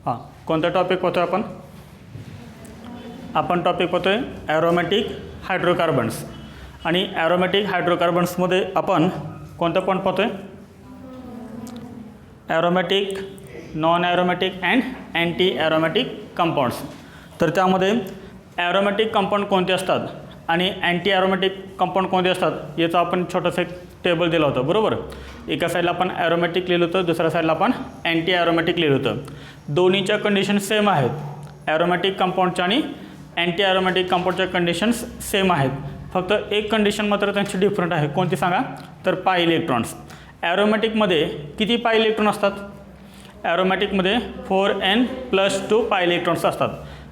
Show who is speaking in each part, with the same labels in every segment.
Speaker 1: हां, कोणता टॉपिक पाहतो आहे आपण टॉपिक पाहतो आहे ॲरोमॅटिक हायड्रोकार्बन्स. आणि ॲरोमॅटिक हायड्रोकार्बन्समध्ये आपण कोणतं पॉईंट पाहतो आहे? Aromatic, non aromatic and anti aromatic compounds. तर त्यामध्ये ॲरोमॅटिक कंपाऊंड कोणते असतात आणि अँटी ॲरोमॅटिक कंपाऊंड कोणते असतात याचं आपण छोटंसं एक टेबल दिलं होतं, बरोबर. एका साईडला आपण ॲरोमॅटिक लिहिलं होतं, दुसऱ्या साईडला आपण अँटी ॲरोमॅटिक लिहिलं होतं. दोन्हीच्या कंडिशन सेम आहेत. ॲरोमॅटिक कंपाऊंडच्या आणि अँटी ॲरोमॅटिक कंपाऊंडच्या कंडिशन्स सेम आहेत. फक्त एक कंडिशन मात्र त्यांची डिफरंट आहे. कोणती सांगा? तर पाय इलेक्ट्रॉन्स. ॲरोमॅटिकमध्ये किती पाय इलेक्ट्रॉन असतात? ॲरोमॅटिकमध्ये 4n+2 पाय इलेक्ट्रॉन्स असतात.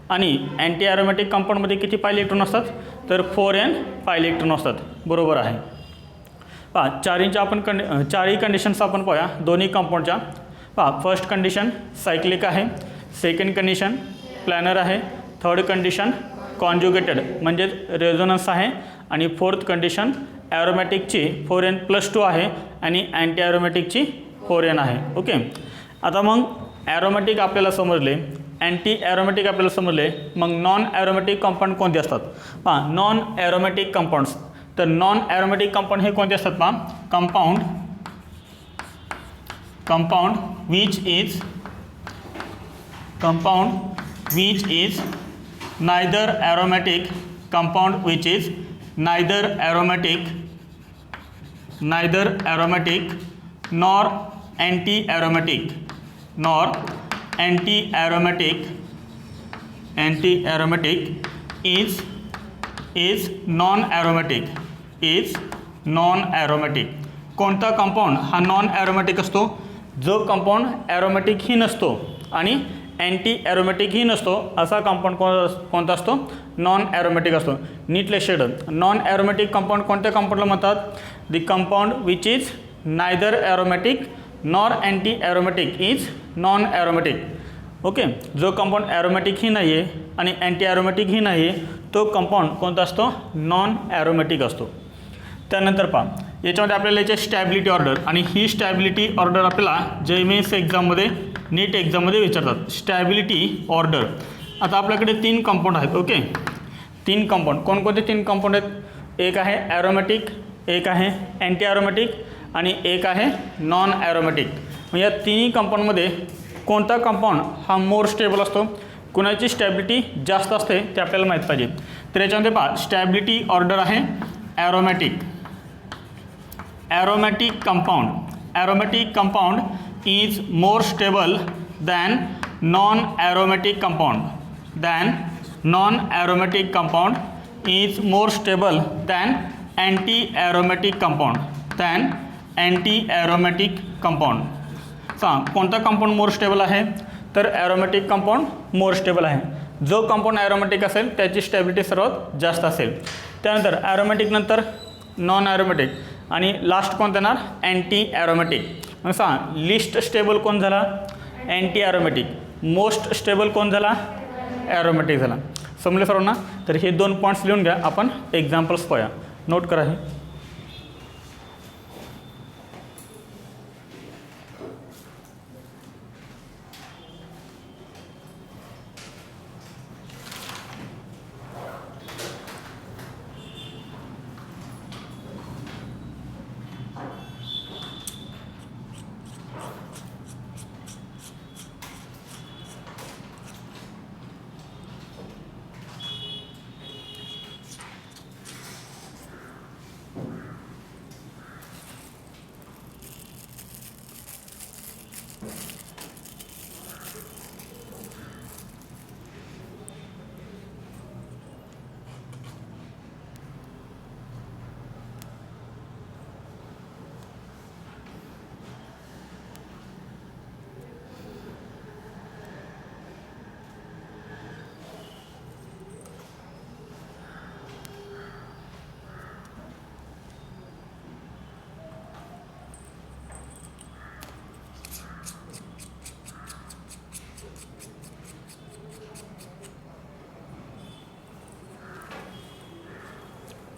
Speaker 1: आणि अँटी ॲरोमॅटिक कंपाऊंडमध्ये किती पाय इलेक्ट्रॉन असतात? तर 4n पाय इलेक्ट्रॉन असतात. बरोबर आहे. पहा, चारही कंडिशन्स आपण पाहूया दोन्ही कंपाऊंडच्या. पहा, फर्स्ट कंडिशन सायक्लिक आहे, सेकंड कंडिशन प्लॅनर आहे, थर्ड कंडिशन कॉन्जुगेटेड म्हणजेच रेझोनन्स आहे, आणि फोर्थ कंडिशन ॲरोमॅटिकची 4n+2 आहे आणि अँटी ॲरोमॅटिकची 4n आहे. ओके. आता मग ॲरोमॅटिक आपल्याला समजले, अँटी ॲरोमॅटिक आपल्याला समजले, मग नॉन ॲरोमॅटिक कंपाऊंड कोणते असतात? पहा, नॉन ॲरोमॅटिक कंपाऊंड्स. तर नॉन ॲरोमॅटिक कंपाऊंड हे कोणते असतात? पहा, compound which is neither aromatic, compound which is neither aromatic nor anti-aromatic is non-aromatic. कोणता कंपाऊंड हा नॉन ॲरोमॅटिक असतो? जो कंपाऊंड ॲरोमॅटिकही नसतो आणि अँटी ॲरोमॅटिकही नसतो असा कंपाऊंड कोणता असतो? नॉन ॲरोमॅटिक असतो. नीट लक्षात ठेवा, नॉन ॲरोमॅटिक कंपाऊंड कोणत्या कंपाऊंडला म्हणतात? The compound which is neither aromatic nor anti aromatic is non aromatic. Okay. जो कंपाऊंड ॲरोमॅटिकही नाही आहे आणि अँटी ॲरोमॅटिकही नाही आहे तो कंपाऊंड कोणता असतो? नॉन ॲरोमॅटिक असतो. त्यानंतर पहा, याच्यामध्ये आपल्याला याची स्टॅबिलिटी ऑर्डर, आणि ही स्टॅबिलिटी ऑर्डर आपल्याला JMS एक्झाममध्ये, नीट एक्झाममध्ये विचारतात. Stability order. आता आपल्याकडे 3 कंपाऊंड आहेत. ओके. 3 कंपाऊंड. कोणकोणते 3 कंपाऊंड आहेत? एक आहे ॲरोमॅटिक, एक आहे अँटी ॲरोमॅटिक आणि एक आहे नॉन ॲरोमॅटिक. मग या तिन्ही कंपाऊंडमध्ये कोणता कंपाऊंड हा मोर स्टेबल असतो? कुणाची स्टॅबिलिटी जास्त असते ते आपल्याला माहीत पाहिजे. तर याच्यामध्ये पहा, स्टॅबिलिटी ऑर्डर आहे aromatic compound is more stable than non-aromatic compound is more stable than anti-aromatic compound. सांग, कोणता कंपाऊंड मोर स्टेबल आहे? तर ॲरोमॅटिक कंपाऊंड मोर स्टेबल आहे. जो कंपाऊंड ॲरोमॅटिक असेल त्याची स्टॅबिलिटी सर्वात जास्त असेल. त्यानंतर ॲरोमॅटिक नंतर नॉन ॲरोमॅटिक आणि लास्ट कोणतं येणार? Anti aromatic. मग सांग, लिस्ट स्टेबल कोण झाला? Anti aromatic. मोस्ट स्टेबल कोण झाला? ॲरोमॅटिक झाला. समजले सर्वांना? तर हे 2 पॉईंट्स लिहून घ्या. आपण एक्झाम्पल्स पाहूया. नोट करा हे.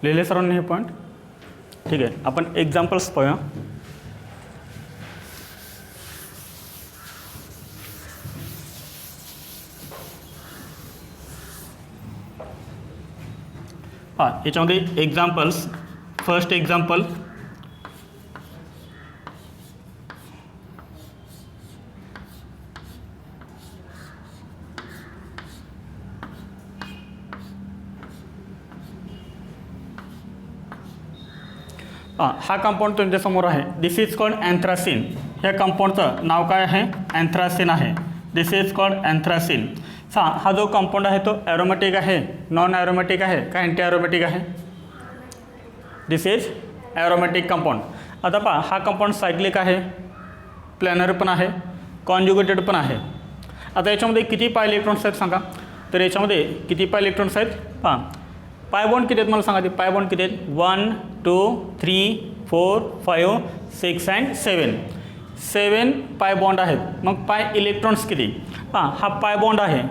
Speaker 1: लिहिले सर्वांनी हे पॉईंट? ठीक आहे. आपण एक्झाम्पल्स पाहूया. हां याच्यामध्ये एक्झाम्पल्स. फर्स्ट एक्झाम्पल, हा कंपाऊंड तुमच्यासमोर आहे. This is called अँथ्रासिन. ह्या कंपाऊंडचं नाव काय आहे? अँथ्रासिन आहे. This is called अँथ्रासिन. हा जो कंपाऊंड आहे तो ॲरोमॅटिक आहे, नॉन ॲरोमॅटिक आहे का अँटी ॲरोमॅटिक आहे? This is aromatic compound. आता पहा हा कंपाऊंड सायक्लिक आहे, प्लॅनर पण आहे, कॉन्जुगेटेड पण आहे. आता याच्यामध्ये किती पाय इलेक्ट्रॉन्स आहेत सांगा? तर याच्यामध्ये किती पाय इलेक्ट्रॉन्स आहेत? पहा पाय बॉन्ड किती आहेत मला सांगा. ते पाय बॉन्ड किती आहेत? 1 2 3 4 5 6 अँड 7 पाय बॉन्ड आहेत. मग पाय इलेक्ट्रॉन्स किती? हां हा पाय बॉन्ड आहे.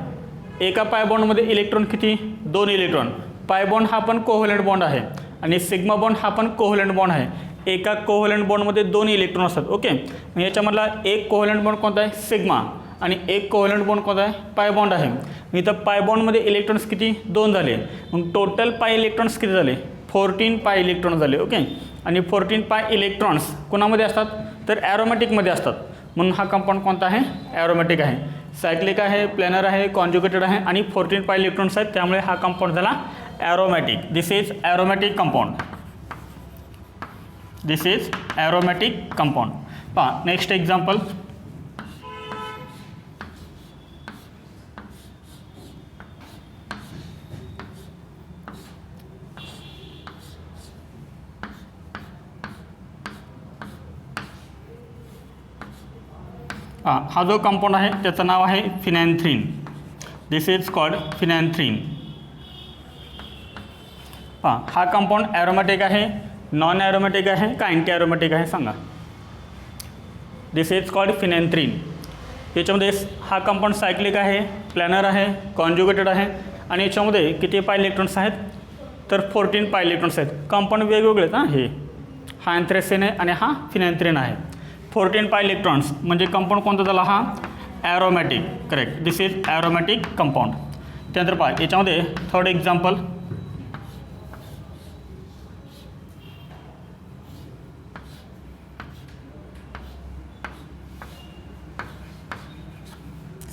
Speaker 1: एका पाय बॉन्डमध्ये इलेक्ट्रॉन किती? 2 इलेक्ट्रॉन. पाय बॉन्ड हा पण कोव्हलंट बॉन्ड आहे आणि सिग्मा बॉन्ड हा पण कोव्हलंट बॉन्ड आहे. एका कोव्हलंट बॉन्डमध्ये 2 इलेक्ट्रॉन असतात. ओके, मग याच्यामधला एक कोव्हलंट बॉन्ड कोणता आहे? सिग्मा. आणि एक कोव्हलंट बॉन्ड कोणता आहे? पाय बॉन्ड आहे. मग इथं पाय बॉन्डमध्ये इलेक्ट्रॉन्स किती? 2 झाले. मग टोटल पाय इलेक्ट्रॉन्स किती झाले? 14 पाय इलेक्ट्रॉन झाले. ओके, आणि 14 पाय इलेक्ट्रॉन्स कोणामध्ये असतात? तर ॲरोमॅटिकमध्ये असतात. म्हणून हा कंपाऊंड कोणता आहे? ॲरोमॅटिक आहे. सायक्लिक आहे, प्लॅनर आहे, कॉन्जुगेटेड आहे आणि 14 पाय इलेक्ट्रॉन्स आहेत. त्यामुळे हा कंपाऊंड झाला aromatic. This is aromatic compound. This is aromatic compound. पहा नेक्स्ट एक्झाम्पल. हा जो कंपाऊंड आहे त्याचं नाव आहे फिनॅन्थ्रीन. दिस इज कॉल्ड फिनॅन्थ्रीन. हा कंपाऊंड ॲरोमॅटिक आहे, नॉन ॲरोमॅटिक आहे का अँटी ॲरोमॅटिक आहे सांगा? This is called phenanthrene. याच्यामध्ये हा कंपाऊंड सायक्लिक आहे, प्लॅनर आहे, कॉन्जुगेटेड आहे आणि याच्यामध्ये किती पाय इलेक्ट्रॉन्स आहेत? तर 14 पाय इलेक्ट्रॉन्स आहेत. कंपाऊंड वेगवेगळे आहेत. हे हा अँथ्रासिन आहे आणि हा फिनॅन्थ्रीन आहे. 14 पाय इलेक्ट्रॉन्स म्हणजे कंपाऊंड कोणता झाला? हा aromatic. Correct. This is aromatic compound. त्यानंतर पहा याच्यामध्ये थर्ड एक्झाम्पल.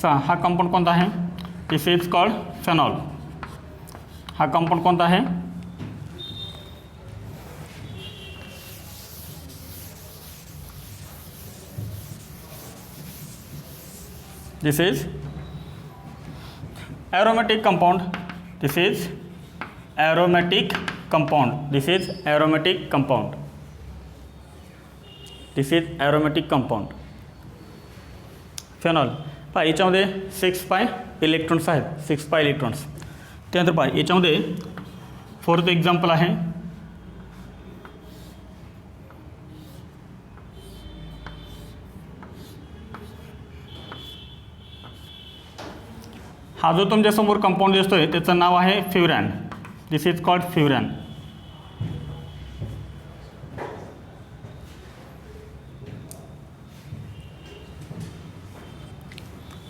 Speaker 1: हा कंपाऊंड कोणता आहे? This is called phenol. हा कंपाऊंड कोणता आहे? This is aromatic compound. This is aromatic compound. This is aromatic compound. This is aromatic compound. Phenol पहा याच्यामध्ये 6 पाय इलेक्ट्रॉन्स आहेत. 6 पाय इलेक्ट्रॉन्स. त्यानंतर पहा याच्यामध्ये फोर्थ एक्झाम्पल आहे. हा जो तुमच्यासमोर कंपाऊंड दिसतोय त्याचं नाव आहे फ्युरॅन. दिस इज कॉल्ड फ्युरॅन.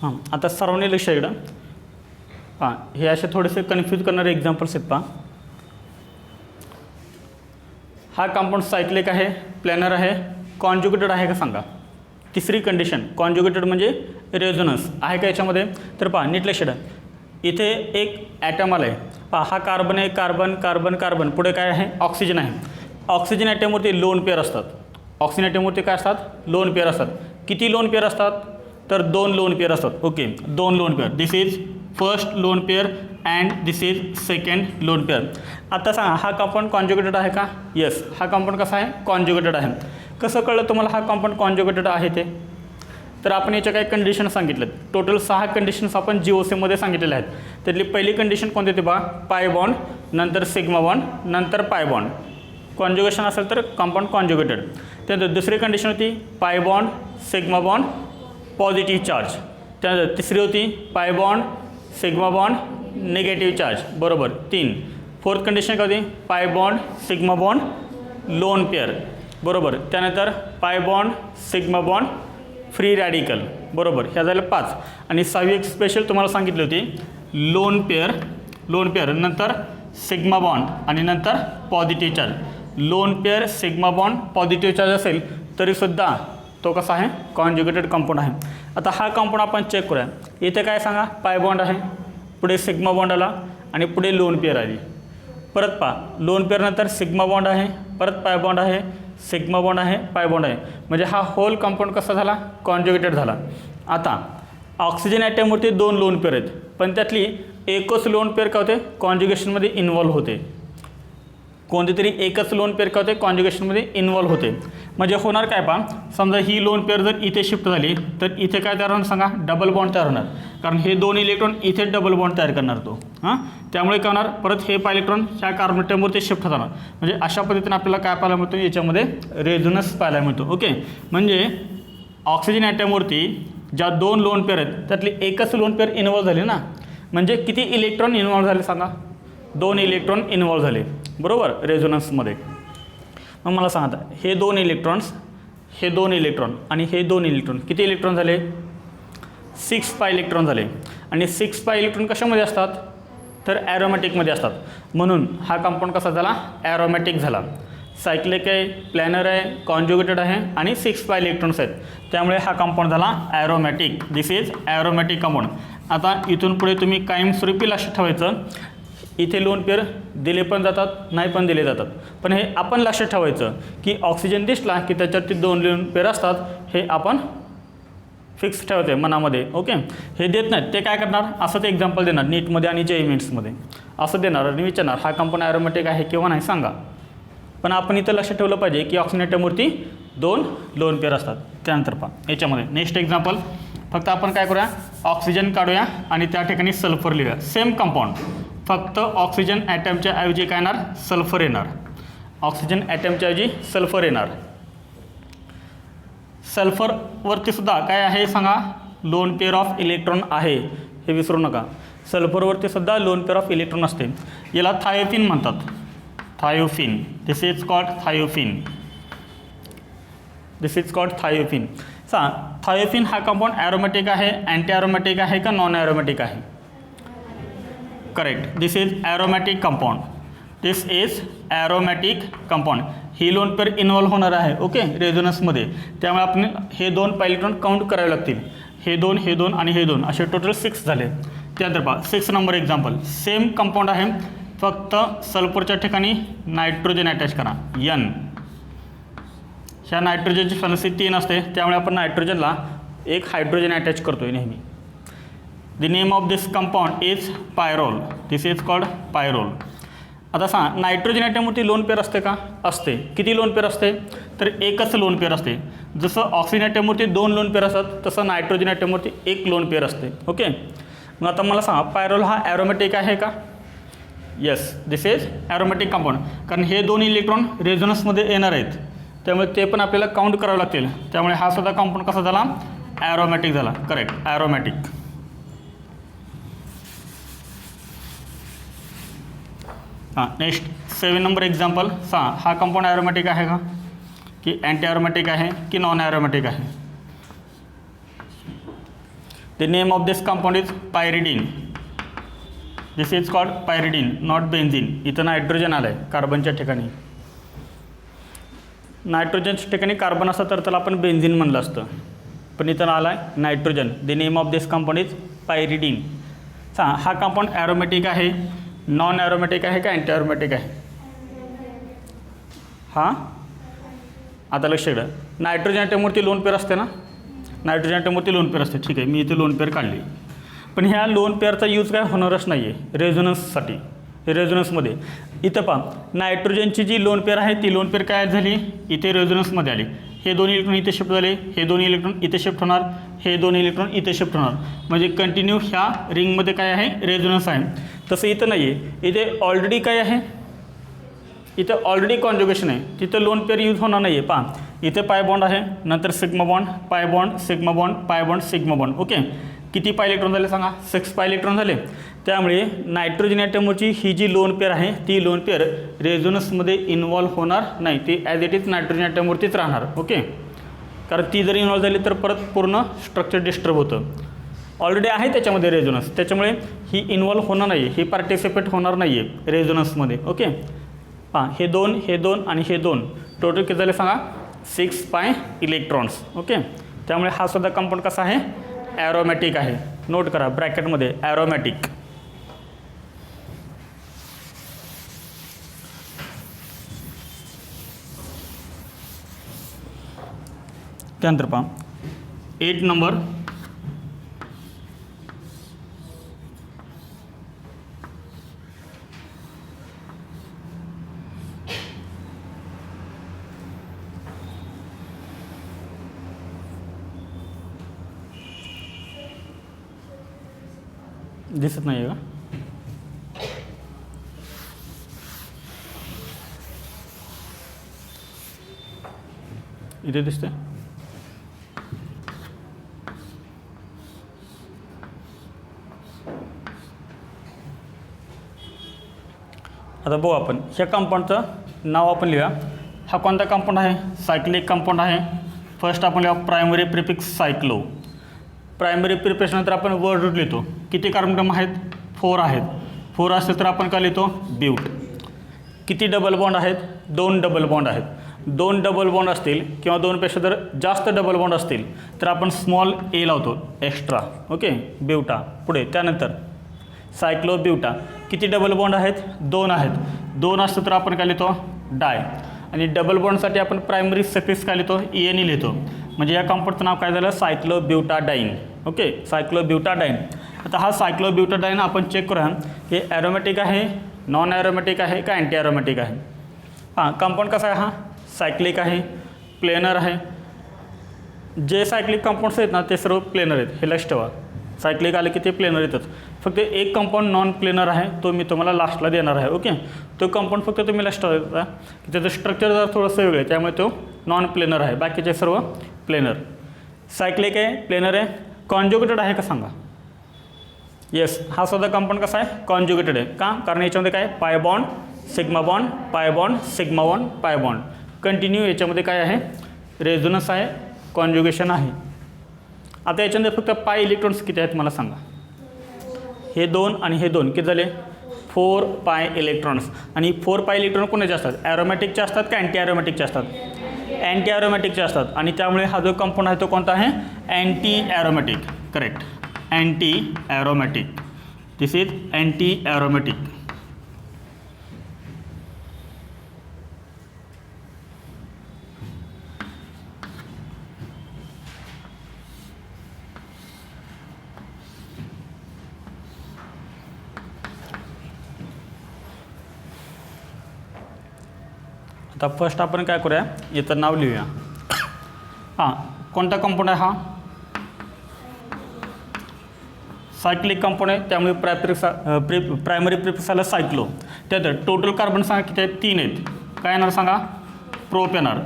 Speaker 1: हां आता सर्वांनी लक्ष इकडं हां हे असे थोडेसे कन्फ्यूज करणारे एक्झाम्पल्स आहेत. पहा हा कंपाऊंड सायक्लिक आहे, प्लॅनर आहे, कॉन्जुगेटेड आहे का सांगा? तिसरी कंडिशन कॉन्जुगेटेड म्हणजे रेझोनन्स आहे का याच्यामध्ये? तर पहा नीट लक्ष द्या. इथे एक ॲटम आला आहे. पहा हा कार्बन आहे, कार्बन कार्बन कार्बन, पुढे काय आहे? ऑक्सिजन आहे. ऑक्सिजन ॲटमवरती लोन पेअर असतात. ऑक्सिजन ॲटमवरती काय असतात? लोन पेअर असतात. किती लोन पेअर असतात? तर 2 लोन पेअर असतात. Okay 2 lone pair. This is first lone pair and this is second lone pair. आता सांगा हा कंपाऊंड कॉन्जुगेटेड आहे का? येस. हा कंपाऊंड कसा आहे? कॉन्जुगेटेड आहे. कसं कळलं तुम्हाला हा कंपाऊंड कॉन्जुगेटेड आहे ते? तर आपण याच्या काही कंडिशन सांगितल्यात. टोटल 6 कंडिशन्स आपण GOCमध्ये सांगितलेल्या आहेत. त्यातली पहिली कंडिशन कोणती होती? बघा पाय बॉन्ड, नंतर सिग्मा बॉन्ड, नंतर पाय बॉन्ड. कॉन्जुगेशन असेल तर कंपाऊंड कॉन्जुगेटेड. त्यानंतर दुसरी कंडिशन होती पाय bond, sigma bond, positive charge. त्यानंतर तिसरी होती पाय bond, sigma bond, negative charge. बरोबर 3. फोर्थ कंडिशन काय होती? पाय bond, sigma bond, lone pair. बरोबर. त्यानंतर पाय bond, sigma bond, free radical. बरोबर. ह्या झाल्या 5. आणि 6वी एक स्पेशल तुम्हाला सांगितली होती लोन पेअर. लोन पेअर नंतर सिग्मा बॉन्ड आणि नंतर positive charge. Loan pair sigma bond positive charge असेल तरीसुद्धा तो कसा आहे, कॉन्जुगेटेड कंपाऊंड आहे. आता हा कंपाऊंड आपण चेक करूया. इथे काय सांगा, पाय बॉन्ड आहे, पुढे सिग्मा बॉन्ड आला आणि पुढे लोन पेअर आली. परत पहा, लोन पेअरनंतर सिग्मा बॉन्ड आहे, परत पाय बॉन्ड आहे, सिग्मा बॉन्ड आहे, पाय बॉन्ड आहे. म्हणजे हा होल कंपाऊंड कसा झाला, कॉन्जुगेटेड झाला. आता ऑक्सिजन ॲटमवरती 2 लोन पेअर आहेत, पण त्यातली एकच लोन पेअर काय होते, कॉन्जुगेशनमध्ये इन्व्हॉल्व होते. कोणती तरी एकच लोन पेअर काय होते, कॉन्जुगेशनमध्ये इन्व्हॉल्व होते. म्हणजे होणार काय पहा, समजा ही लोन पेअर जर इथे शिफ्ट झाली तर इथे काय तयार होणार सांगा, डबल बॉन्ड तयार होणार. कारण हे 2 इलेक्ट्रॉन इथे डबल बॉन्ड तयार करणार तो. त्यामुळे काय होणार, परत हे पाय इलेक्ट्रॉन ह्या कार्बन ॲटमवरती शिफ्ट होणार. म्हणजे अशा पद्धतीने आपल्याला काय पाहायला मिळतो, याच्यामध्ये रेझोनन्स पाहायला मिळतो. ओके, म्हणजे ऑक्सिजन ॲटमवरती ज्या 2 लोन पेअर आहेत त्यातली एकच लोन पेअर इन्व्हॉल्व झाली ना. म्हणजे किती इलेक्ट्रॉन इन्व्हॉल्व झाले सांगा, 2 इलेक्ट्रॉन इन्व्हॉल्व झाले, बरोबर, रेझोनन्समध्ये. मग मला सांगा, हे 2 इलेक्ट्रॉन्स, हे 2 इलेक्ट्रॉन आणि हे 2 इलेक्ट्रॉन किती इलेक्ट्रॉन झाले, 6 पाय इलेक्ट्रॉन झाले. आणि 6 पाय इलेक्ट्रॉन कशामध्ये असतात, तर ॲरोमॅटिकमध्ये असतात. म्हणून हा कंपाऊंड कसा झाला, ॲरोमॅटिक झाला. सायक्लिक आहे, प्लॅनर आहे, कॉन्जुगेटेड आहे आणि 6 पाय इलेक्ट्रॉन्स आहेत. त्यामुळे हा कंपाऊंड झाला aromatic. This is aromatic compound. आता इथून पुढे तुम्ही कायमस्वरूपी लक्षात ठेवायचं, इथे लोन पेअर दिले पण जातात, नाही पण दिले जातात. पण हे आपण लक्षात ठेवायचं की ऑक्सिजन दिसला की त्याच्यावरती 2 लोन पेअर असतात, हे आपण फिक्स ठेवते मनामध्ये. ओके, हे देत नाहीत, ते काय करणार, असं ते एक्झाम्पल देणार नीटमध्ये आणि JEE मेन्समध्ये असं देणार आणि विचारणार हा कंपाऊंड ॲरोमॅटिक आहे किंवा नाही सांगा. पण आपण इथं लक्षात ठेवलं पाहिजे की ऑक्सिजन ॲटमवरती 2 लोन पेअर असतात. त्यानंतर पहा याच्यामध्ये नेक्स्ट एक्झाम्पल, फक्त आपण काय करूया, ऑक्सिजन काढूया आणि त्या ठिकाणी सल्फर लिहूया. सेम कंपाऊंड, फक्त ऑक्सिजन ॲटमच्या ऐवजी काय येणार, सल्फर येणार. ऑक्सिजन ॲटमच्या ऐवजी सल्फर येणार. सल्फरवरती सुद्धा काय आहे सांगा, लोन पेअर ऑफ इलेक्ट्रॉन आहे, हे विसरू नका. सल्फरवरती सुद्धा लोन पेअर ऑफ इलेक्ट्रॉन असते. याला थायोफिन म्हणतात, thiophene. This is called thiophene. This is called thiophene. Thiophene हा कंपाऊंड ॲरोमॅटिक आहे, अँटी ॲरोमॅटिक आहे का नॉन ॲरोमॅटिक आहे, correct. This is aromatic compound. This is aromatic compound. He lone pair involve होणार आहे, ओके, रेझोनन्समध्ये. त्यामुळे आपण हे 2 पाय इलेक्ट्रॉन काउंट करावे लागतील. हे 2, हे 2 आणि हे 2 असे टोटल 6 झाले. त्यानंतर पहा 6 नंबर एक्झाम्पल, सेम कंपाऊंड आहे, फक्त सल्फरच्या ठिकाणी नायट्रोजन अटॅच करा, N. ह्या नायट्रोजनची फ्रिक्वेन्सी 3 असते, त्यामुळे आपण नायट्रोजनला एक हायड्रोजन अटॅच करतो आहे नेहमी. The name of this compound is pyrrole. This is called pyrrole. आता सांगा, नायट्रोजन ॲटमवरती लोन पेअर असते का, असते. किती लोन पेअर असते, तर एकच लोन पेअर असते. जसं ऑक्सिजन ॲटमवरती 2 लोन पेअर असतात, तसं नायट्रोजन ॲटमवरती 1 लोन पेअर असते. ओके, मग आता मला सांगा, पायरोल हा ॲरोमॅटिक आहे का, yes. This is aromatic compound. कारण हे 2 इलेक्ट्रॉन रेझोनन्समध्ये येणार आहेत, त्यामुळे ते पण आपल्याला काउंट करावे लागतील. त्यामुळे हा सुद्धा कंपाऊंड कसा झाला, ॲरोमॅटिक झाला, correct, aromatic. Next 7 number example, हा कंपाऊंड ॲरोमॅटिक आहे का, की अँटी ॲरोमॅटिक आहे की नॉन ॲरोमॅटिक आहे. The name of this compound is pyridine. This is called pyridine, not benzene. इथं नायट्रोजन आलं आहे कार्बनच्या ठिकाणी. नायट्रोजनच्या ठिकाणी कार्बन असतं तर त्याला आपण बेन्झिन म्हणलं असतं, पण इथं आला आहे nitrogen. The name of this compound is pyridine. हा कंपाऊंड ॲरोमॅटिक आहे, नॉन ॲरोमॅटिक आहे का अँटी ॲरोमॅटिक आहे. हां, आता लक्ष द्या, नायट्रोजन ॲटमवरती लोन पेअर असते ना, नायट्रोजन ॲटमवरती लोन पेअर असते, ठीक आहे, मी इथे लोन पेअर काढली. पण ह्या लोन पेअरचा यूज काय होणारच नाही आहे रेझोनन्ससाठी. रेझोनन्समध्ये इथं पहा, नायट्रोजनची जी लोन पेअर आहे ती लोन पेअर काय झाली, इथे रेझोनन्समध्ये आली. हे 2 इलेक्ट्रॉन इथे शिफ्ट झाले, हे 2 इलेक्ट्रॉन इथे शिफ्ट होणार, हे 2 इलेक्ट्रॉन इथे शिफ्ट होणार. म्हणजे कंटिन्यू ह्या रिंगमध्ये काय आहे, रेझोनन्स आहे. तसं इथं नाही आहे, इथे ऑलरेडी काय आहे, इथं ऑलरेडी कॉन्जुगेशन आहे, तिथं लोन पेअर यूज होणार नाही आहे. पहा इथे पाय बॉन्ड आहे, नंतर sigma bond, pi bond, sigma bond, pi bond, sigma bond. Okay, किती पाय इलेक्ट्रॉन झाले सांगा, 6 पाय इलेक्ट्रॉन झाले. त्यामुळे नायट्रोजन ॲटमवरची ही जी लोन पेअर आहे ती लोन पेअर रेझोनन्समध्ये इन्व्हॉल्व होणार नाही, ती ॲज इट इज नायट्रोजन ॲटमवरतीच राहणार. ओके, कारण ती जर इन्व्हॉल्व झाली तर परत पूर्ण स्ट्रक्चर डिस्टर्ब होतं. ऑलरेडी आहे त्याच्यामध्ये रेझोनन्स, त्याच्यामुळे ही इन्व्हॉल्व होणार नाही आहे, ही पार्टिसिपेट होणार नाही आहे रेझोनन्समध्ये. ओके, हां हे दोन आणि हे दोन टोटल किती झाले सांगा 6 पाय इलेक्ट्रॉन्स. ओके, त्यामुळे हा सुद्धा कंपाऊंड कसा आहे ॲरोमॅटिक आहे. नोट करा ब्रॅकेटमध्ये ॲरोमॅटिक. त्यानंतर पहा 8 नंबर दिसत नाही आहे का? इथे दिसते. आता बघू आपण ह्या कंपाऊंडचं नाव आपण लिहूया. हा कोणता कंपाऊंड आहे सायक्लिक कंपाऊंड आहे. फर्स्ट आपण लिहा प्रायमरी प्रिफिक्स सायक्लो. प्रायमरी प्रिफिक्स नंतर आपण वर्ड रूट लिहितो. किती कार्बन आहेत 4 आहेत. 4 असेल तर आपण काय लिहितो ब्यूट. किती डबल बॉन्ड आहेत 2 डबल बॉन्ड आहेत. 2 डबल बॉन्ड असतील किंवा 2पेक्षा जर जास्त डबल बॉन्ड असतील तर आपण स्मॉल ए लावतो एक्स्ट्रा. Okay, buta. पुढे त्यानंतर सायक्लो ब्यूटा. किती डबल बॉन्ड आहेत 2 आहेत. 2 असतं तर आपण काय लिहितो डाय. आणि डबल बॉन्डसाठी आपण प्रायमरी सफिक्स काय लिहितो ENE लिहितो. म्हणजे या कंपाऊंडचं नाव काय झालं cyclobutadiene. Okay, cyclobutadiene. आता हा सायक्लो ब्यूटाडाईन आपण चेक करूया हे ॲरोमॅटिक आहे नॉन ॲरोमॅटिक आहे का अँटी ॲरोमॅटिक आहे. हां कंपाऊंड कसा आहे हा सायक्लिक आहे प्लेनर आहे. जे सायक्लिक कंपाऊंड्स आहेत ना ते सर्व प्लेनर आहेत हे लक्षात ठेवा. सायक्लिक आले की ते प्लेनर येतात. फक्त एक कंपाऊंड नॉन प्लेनर आहे तो मी तुम्हाला लास्टला देणार आहे. ओके, तो कंपाऊंड फक्त तुम्ही लक्षात ठेवा की त्याचं स्ट्रक्चर जर थोडंसं वेगळं आहे त्यामुळे तो नॉन प्लेनर आहे. बाकीचे सर्व प्लेनर. सायक्लिक आहे प्लेनर आहे कॉन्जुगेटेड आहे का सांगा. येस, हा सुद्धा कंपाऊंड कसा आहे कॉन्जुगेटेड आहे. का कारण याच्यामध्ये काय पाय bond sigma bond pi bond sigma bond pi bond continue. याच्यामध्ये काय आहे रेझोनन्स आहे कॉन्जुगेशन आहे. आता याच्यामध्ये फक्त पाय इलेक्ट्रॉन्स किती आहेत मला सांगा. हे 2 आणि हे 2 किती झाले 4 पाय इलेक्ट्रॉन्स. आणि 4 पाय इलेक्ट्रॉन कोणाचे असतात ॲरोमॅटिकचे असतात का अँटी ॲरोमॅटिकचे असतात अँटी ॲरोमॅटिकचे असतात. आणि त्यामुळे हा जो कंपाऊंड आहे तो कोणता आहे anti aromatic. Correct, anti aromatic. This is anti aromatic. आता फर्स्ट आपण काय करूया याचं नाव लिहूया. हां कोणता कंपाऊंड आहे हा सायक्लिक कंपाऊंड आहे. त्यामुळे प्रायमरी प्रिफिक्स आला सायक्लो. त्यात टोटल कार्बन सांगा किती आहेत 3 आहेत. काय येणार सांगा प्रोप येणार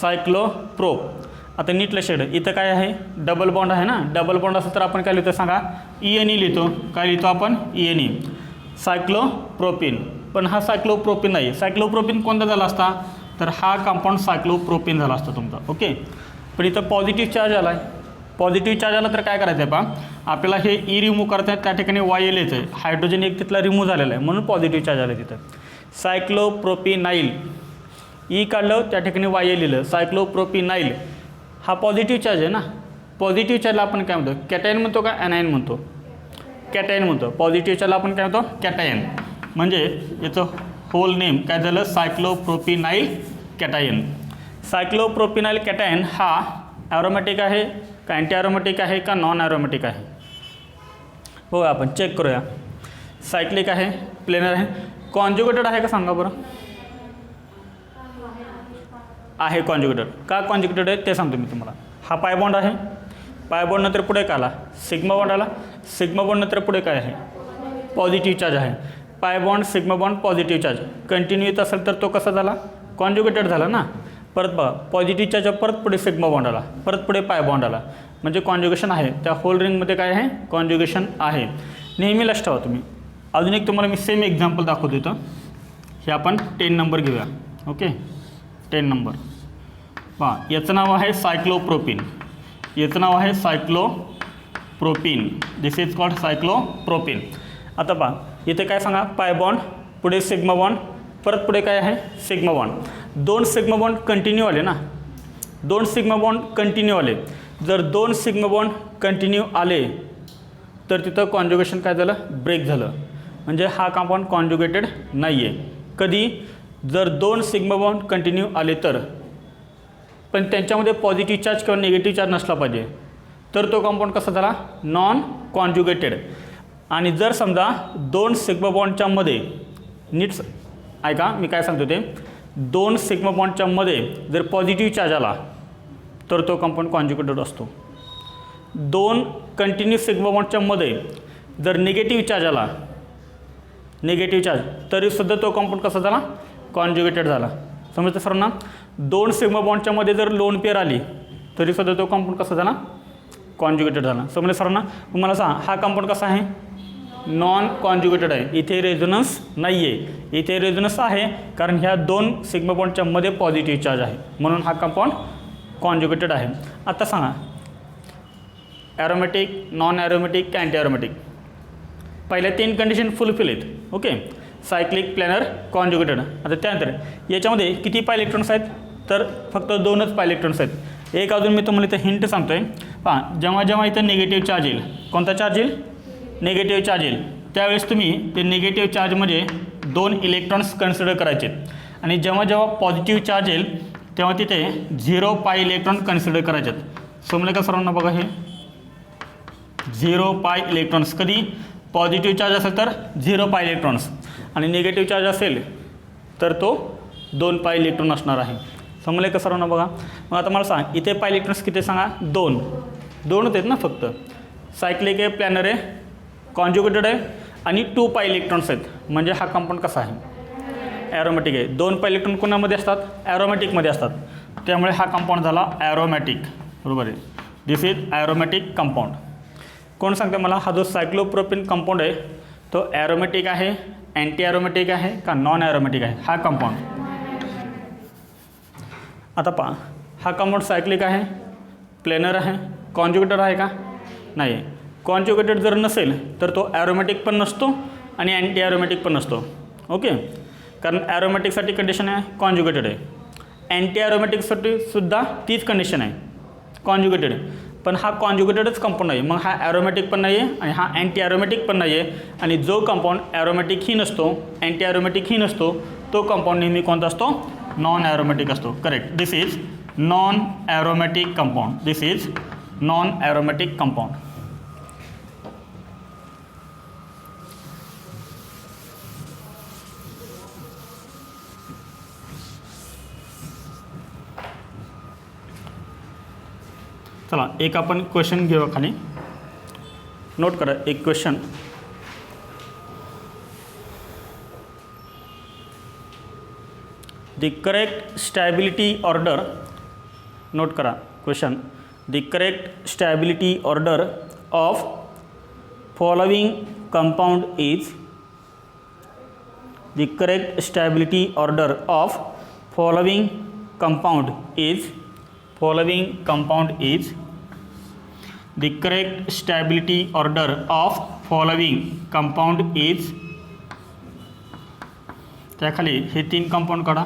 Speaker 1: सायक्लो प्रोप. आता नीट लक्षात इथं काय आहे डबल बॉन्ड आहे ना. डबल बॉन्ड असेल तर आपण काय लिहितो सांगा ENE लिहितो. काय लिहितो आपण ENE सायक्लो प्रोपिन. पण हा सायक्लोप्रोपिन नाही. सायक्लोप्रोपिन कोणता झाला असता तर हा कंपाऊंड सायक्लोप्रोपिन झाला असता तुमचा. ओके, पण इथं पॉझिटिव्ह चार्ज आला आहे. पॉझिटिव्ह चार्ज आला तर काय करायचं आहे पहा आपल्याला हे E रिमूव्ह करता आहेत. त्या ठिकाणी YL येतं आहे. हायड्रोजन एक तिथला रिमूव्ह झालेला आहे म्हणून पॉझिटिव्ह चार्ज आला तिथं. सायक्लोप्रोपिनाईल E काढलं त्या ठिकाणी YL लिहिलं. सायक्लोप्रोपिनाईल हा पॉझिटिव्ह चार्ज आहे ना. पॉझिटिव्ह चार्जला आपण काय म्हणतो कॅटायन म्हणतो का ॲनायन म्हणतो कॅटायन म्हणतो. पॉझिटिव्ह चार्जला आपण काय म्हणतो कॅटायन. म्हणजे याचं होल नेम काय झालं सायक्लोप्रोपिनाईल कॅटायन. सायक्लोप्रोपिनाईल कॅटायन हा ॲरोमॅटिक आहे का अँटी ॲरोमॅटिक आहे का नॉन ॲरोमॅटिक आहे हो आपण चेक करूया. सायक्लिक आहे प्लेनर आहे कॉन्जुगेटेड आहे का सांगा बरं. आहे कॉन्जुगेटेड. का कॉन्जुगेटेड आहे ते सांगतो मी तुम्हाला. हा पाय बॉन्ड आहे. पाय बॉन्ड नंतर पुढे काय आला सिग्मा बॉन्ड आला. सिग्मा बॉन्ड नंतर पुढे काय आहे पॉझिटिव्ह चार्ज आहे. Pi bond sigma bond positive charge continue येत असेल तर तो कसा झाला कॉन्जुगेटेड झाला ना. परत बघा पॉझिटिव्ह चार्ज परत पुढे सिग्मा बॉन्ड आला परत पुढे पाय बॉन्ड आला म्हणजे कॉन्जुगेशन आहे. त्या होल रिंगमध्ये काय आहे कॉन्जुगेशन आहे. नेहमी लक्षात ठेवा तुम्ही. अजून एक तुम्हाला मी सेम एक्झाम्पल दाखवतो इथं. हे आपण 10 नंबर घेऊया. ओके 10 नंबर पहा याचं नाव आहे सायक्लोप्रोपिन. याचं नाव आहे सायक्लोप्रोपिन. सायक्लोप्रोपीन. दिस इज कॉल्ड सायक्लोप्रोपीन. आता पहा इथे काय सांगा, पाय बॉन्ड, पुढे सिग्मा बॉन्ड, परत पुढे काय आहे sigma bond. 2 sigma bond continue आले ना, 2 सिग्मा बॉन्ड कंटिन्यू आले. जर 2 सिग्मा बॉन्ड कंटिन्यू आले तर तिथं कॉन्जुगेशन काय झालं, ब्रेक झालं, म्हणजे हा कंपाऊंड कॉन्जुगेटेड नाही आहे. कधी, जर 2 सिग्मा बॉन्ड कंटिन्यू आले तर, पण त्यांच्यामध्ये पॉझिटिव्ह चार्ज किंवा निगेटिव्ह चार्ज नसला पाहिजे, तर तो कंपाऊंड कसा झाला, नॉन कॉन्जुगेटेड. आणि जर समजा 2 सिग्मा बॉन्डच्या मध्ये, नीट ऐका मी काय सांगतो ते, 2 सिग्मा बॉन्डच्या मध्ये जर पॉझिटिव्ह चार्ज आला तर तो कंपाऊंड कॉन्जुगेटेड असतो. 2 कंटिन्यू सिग्मा बॉन्डच्या मध्ये जर निगेटिव्ह चार्ज आला, निगेटिव्ह चार्ज, तरीसुद्धा तो कंपाऊंड कसा झाला, कॉन्जुगेटेड झाला. समजतं सर्वांना. 2 सिग्मा बॉन्डच्या मध्ये जर लोन पेअर आली तरीसुद्धा तो कंपाऊंड कसा झाला, कॉन्जुगेटेड झाला. समजलं सर्वांना. मला सांगा हा कंपाऊंड कसा आहे, नॉन कॉन्जुगेटेड आहे. इथे रेझोनन्स नाही आहे. इथे रेझोनन्स आहे कारण ह्या 2 सिग्मा बॉन्डच्या मध्ये पॉझिटिव्ह चार्ज आहे, म्हणून हा कंपाऊंड कॉन्जुगेटेड आहे. आता सांगा aromatic, non aromatic, anti aromatic. पहिल्या 3 कंडिशन फुलफिल आहेत. Okay, cyclic, planar, conjugated. आता त्यानंतर याच्यामध्ये किती पाय इलेक्ट्रॉन्स आहेत, तर फक्त 2च पाय इलेक्ट्रॉन्स आहेत. एक अजून मी तुम्हाला इथं हिंट सांगतो आहे. पहा, जेव्हा जेव्हा इथं निगेटिव्ह चार्ज येईल, कोणता चार्ज येईल, निगेटिव्ह चार्ज येईल, त्यावेळेस तुम्ही ते निगेटिव्ह चार्जमध्ये 2 इलेक्ट्रॉन्स कन्सिडर करायचे. आणि जेव्हा जेव्हा पॉझिटिव्ह चार्ज येईल तेव्हा तिथे 0 पाय इलेक्ट्रॉन कन्सिडर करायचे. समजलं का सर्वांना. बघा हे 0 पाय इलेक्ट्रॉन्स. कधी पॉझिटिव्ह चार्ज असेल तर 0 पाय इलेक्ट्रॉन्स, आणि निगेटिव्ह चार्ज असेल तर तो 2 पाय इलेक्ट्रॉन असणार आहे. समजलं का सर्वांना. बघा मग आता मला सांग इथे पाय इलेक्ट्रॉन्स किती सांगा, 2 आहेत ना फक्त. सायक्लिक आहे, प्लॅनर आहे, कॉन्जुगेटेड आहे, आणि 2 पाय इलेक्ट्रॉन्स आहेत. म्हणजे हा कंपाऊंड कसा आहे, ॲरोमॅटिक आहे. 2 पाय इलेक्ट्रॉन कोणामध्ये असतात, ॲरोमॅटिकमध्ये असतात. त्यामुळे हा कंपाऊंड झाला ॲरोमॅटिक. बरोबर आहे. This is aromatic compound. कोण सांगते मला हा जो सायक्लोप्रोपीन कंपाऊंड आहे तो ॲरोमॅटिक आहे, अँटी ॲरोमॅटिक आहे का नॉन ॲरोमॅटिक आहे हा कंपाऊंड. आता पहा हा कंपाऊंड सायक्लिक आहे, प्लेनर आहे, कॉन्जुगेटेड आहे का, नाही. कॉन्जुगेटेड जर नसेल तर तो ॲरोमॅटिक पण नसतो आणि अँटी ॲरोमॅटिक पण नसतो. ओके, कारण ॲरोमॅटिकसाठी कंडिशन आहे कॉन्जुगेटेड आहे, अँटी ॲरोमॅटिकसाठी सुद्धा तीच कंडिशन आहे, कॉन्जुगेटेड आहे. पण हा कॉन्जुगेटेडच कंपाऊंड आहे, मग हा ॲरोमॅटिक पण नाही आहे आणि हा अँटी ॲरोमॅटिक पण नाही आहे. आणि जो कंपाऊंड ॲरोमॅटिकही नसतो, अँटी ॲरोमॅटिकही नसतो, तो कंपाऊंड नेहमी कोणता असतो, नॉन ॲरोमॅटिक असतो. Correct. This is non aromatic compound. This is non aromatic compound. चला एक आपण क्वेश्चन घेऊ खाली, नोट करा एक question. The correct stability order, note करा question. The correct stability order of following compound is, the correct stability order of following compound is, following compound is, the correct stability order of following compound is. त्याखाली हे 3 compound काढा.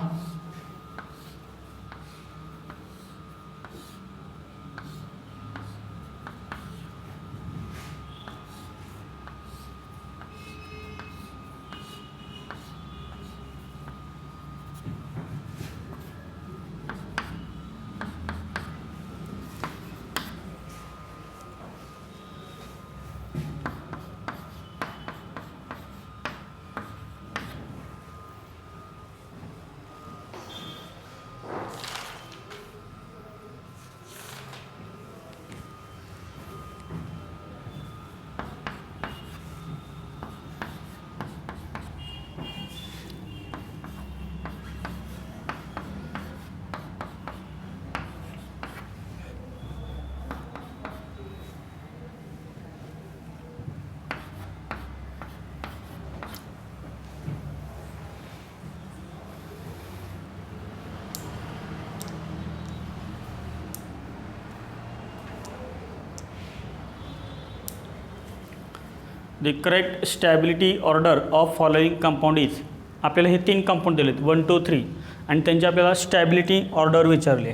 Speaker 1: The correct stability order of following compound is. आपल्याला हे 3 compound दिलेत 1 2 3 आणि त्यांची आपल्याला stability order विचारली.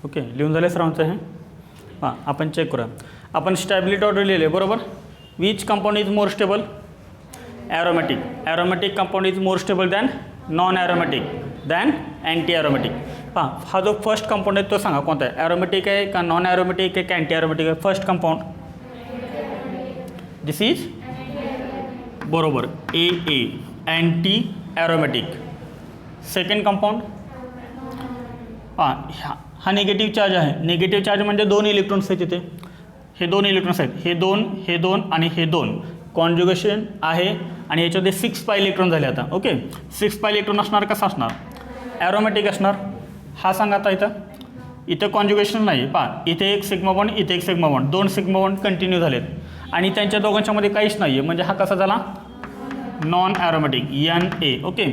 Speaker 1: ओके, लिहून झाले सर्वांचं हे. हां, आपण चेक करूया. आपण स्टॅबिलिटी ऑर्डर लिहिले बरोबर. Which compound is more stable? Aromatic. Aromatic compound is more stable than non aromatic than anti aromatic. हां, हा जो फर्स्ट कंपाऊंड आहे तो सांगा कोणता आहे? ॲरोमॅटिक आहे का नॉन ॲरोमॅटिक आहे का अँटी ॲरोमॅटिक आहे? फर्स्ट कंपाऊंड दिस इज बरोबर ए ए अँटी ॲरोमॅटिक. सेकंड कंपाऊंड हा निगेटिव्ह चार्ज आहे. निगेटिव्ह चार्ज म्हणजे 2 इलेक्ट्रॉन्स आहेत तिथे. हे 2 इलेक्ट्रॉन्स आहेत, हे 2 आणि हे 2 कॉन्जुगेशन आहे आणि याच्यामध्ये 6 पाय इलेक्ट्रॉन झाले आता. ओके, 6 पाय इलेक्ट्रॉन असणार कसं असणार? ॲरोमॅटिक असणार. हा सांगा आता इथं कॉन्जुगेशन नाही. इथे एक सिग्मा बॉन्ड, इथे एक sigma bond, 2 sigma bond continue झालेत आणि त्यांच्या दोघांच्यामध्ये काहीच नाही आहे म्हणजे हा कसा झाला? Non aromatic NA. Okay,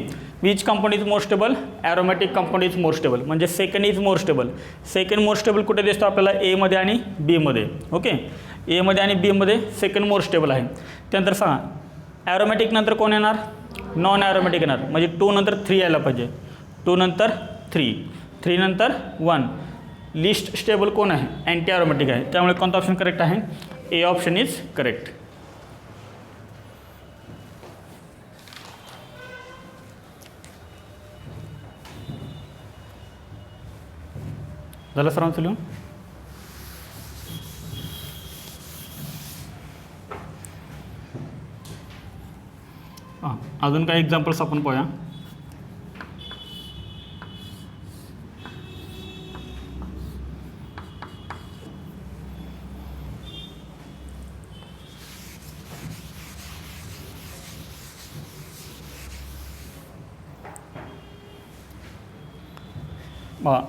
Speaker 1: which compound is more stable? Aromatic compound is more stable म्हणजे second is more stable. Second more stable कुठे दिसतो आपल्याला? एमध्ये आणि बीमध्ये. ओके, एमध्ये आणि बीमध्ये सेकंड मोर स्टेबल आहे. त्यानंतर सांगा ॲरोमॅटिक नंतर कोण येणार? नॉन ॲरोमॅटिक येणार म्हणजे 2 नंतर 3 यायला पाहिजे. 2 नंतर 3, 3 नंतर 1. लिस्ट स्टेबल कोण आहे? अँटी ॲरोमॅटिक आहे. त्यामुळे कोणता ऑप्शन करेक्ट आहे? A option is correct. झालं सर्वांचं लिहून? हां, अजून काही एक्झाम्पल्स आपण पाहूया.